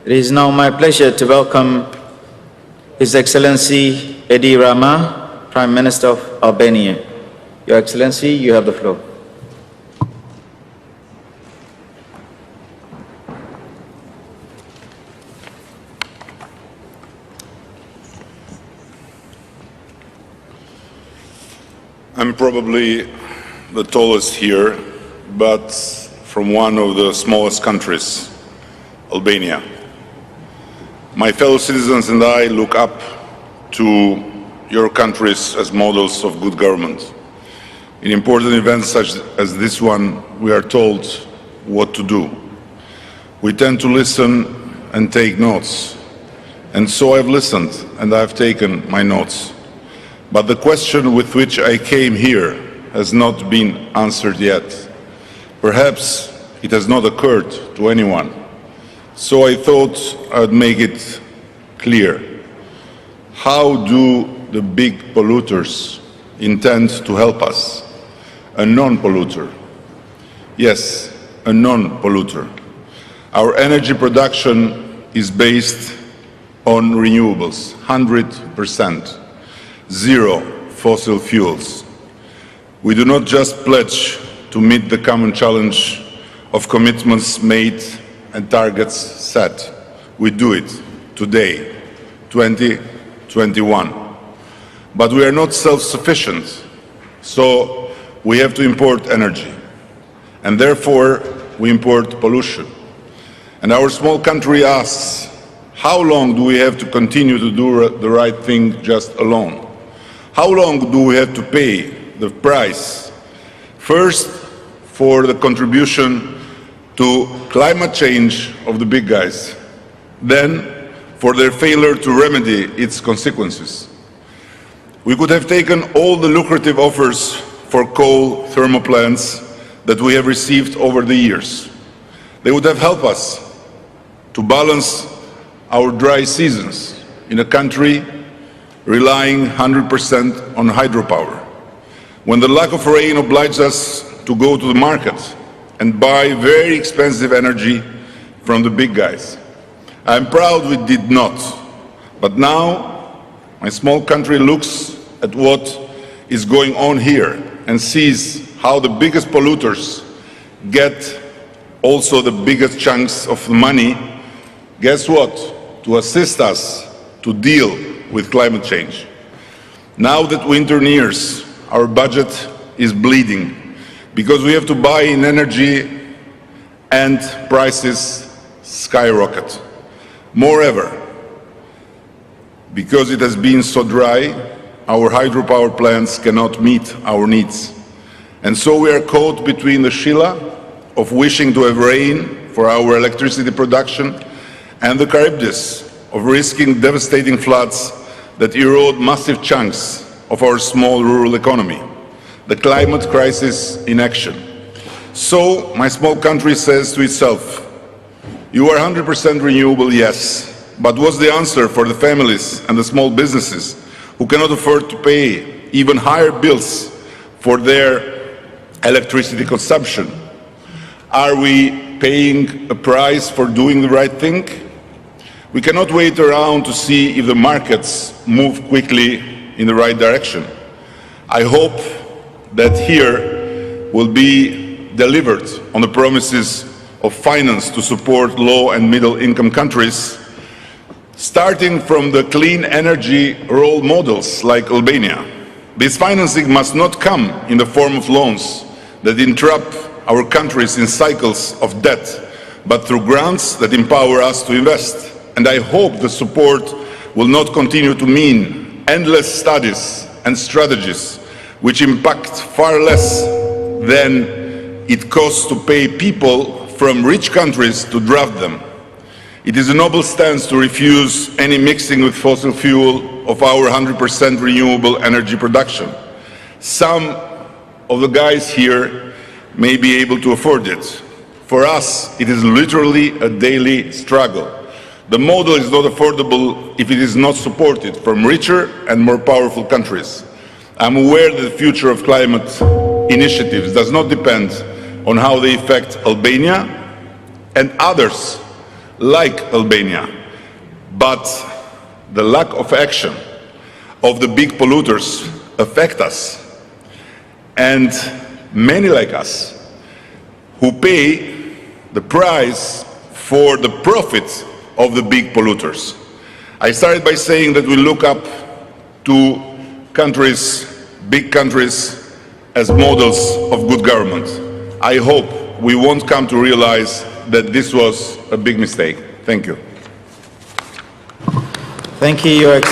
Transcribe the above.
It is now my pleasure to welcome His Excellency Edi Rama, Prime Minister of Albania. Your Excellency, you have the floor. I'm probably the tallest here, but from one of the smallest countries, Albania. My fellow citizens and I look up to your countries as models of good government. In important events such as this one, we are told what to do. We tend to listen and take notes. And so I've listened and I've taken my notes. But the question with which I came here has not been answered yet. Perhaps it has not occurred to anyone. So I thought I'd make it clear. How do the big polluters intend to help us? A non-polluter. Yes, a non-polluter. Our energy production is based on renewables, 100%. Zero fossil fuels. We do not just pledge to meet the common challenge of commitments made and targets set. We do it today, 2021. But we are not self-sufficient, so we have to import energy. And therefore, we import pollution. And our small country asks, how long do we have to continue to do the right thing just alone? How long do we have to pay the price? First, for the contribution to climate change of the big guys, then for their failure to remedy its consequences. We could have taken all the lucrative offers for coal thermal plants that we have received over the years. They would have helped us to balance our dry seasons in a country relying 100% on hydropower. When the lack of rain obliged us to go to the market and buy very expensive energy from the big guys. I'm proud we did not. But now, my small country looks at what is going on here and sees how the biggest polluters get also the biggest chunks of the money. Guess what? To assist us to deal with climate change. Now that winter nears, our budget is bleeding because we have to buy in energy and prices skyrocket. Moreover, because it has been so dry, our hydropower plants cannot meet our needs. And so we are caught between the Fjala of wishing to have rain for our electricity production and the Kryeministri of risking devastating floods that erode massive chunks of our small rural economy. The climate crisis in action. So my small country says to itself, you are 100% renewable, yes, but what's the answer for the families and the small businesses who cannot afford to pay even higher bills for their electricity consumption? Are we paying a price for doing the right thing? We cannot wait around to see if the markets move quickly in the right direction. I hope that here will be delivered on the promises of finance to support low and middle income countries, starting from the clean energy role models like Albania. This financing must not come in the form of loans that entrap our countries in cycles of debt, but through grants that empower us to invest. And I hope the support will not continue to mean endless studies and strategies which impact far less than it costs to pay people from rich countries to draft them. It is a noble stance to refuse any mixing with fossil fuel of our 100% renewable energy production. Some of the guys here may be able to afford it. For us, it is literally a daily struggle. The model is not affordable if it is not supported from richer and more powerful countries. I'm aware that the future of climate initiatives does not depend on how they affect Albania and others like Albania. But the lack of action of the big polluters affect us, and many like us who pay the price for the profits of the big polluters. I started by saying that we look up to countries, big countries, as models of good government. I hope we won't come to realize that this was a big mistake. Thank you. Thank you, Your Excellency.